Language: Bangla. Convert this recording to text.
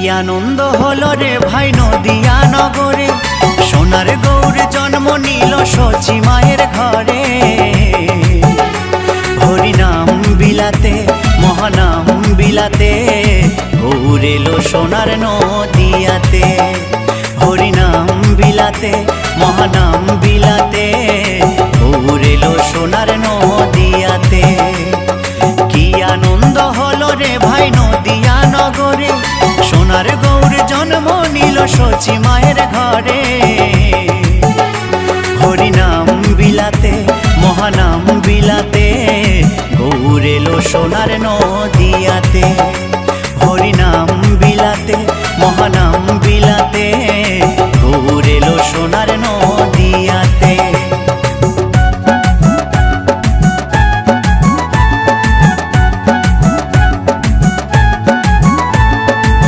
আনন্দ হলো রে ভাই নদিয়া নগরে, সোনার গৌর জন্ম নিল সচি মায়ের ঘরে। হরিনাম বিলাতে মহানাম বিলাতে, গৌর এলো সোনার নদিয়াতে। হরিনাম বিলাতে মহানাম বিলাতে, গৌর এলো সোনার নদিয়াতে। কি আনন্দ হলো রে ভাই নদিয়া নগরে, সোনার গৌর জন্ম নিল সচি মায়ের ঘরে। হরিনাম বিলাতে মহানাম বিলাতে, গৌর এলো সোনার নদিয়াতে। হরিনাম বিলাতে মহানাম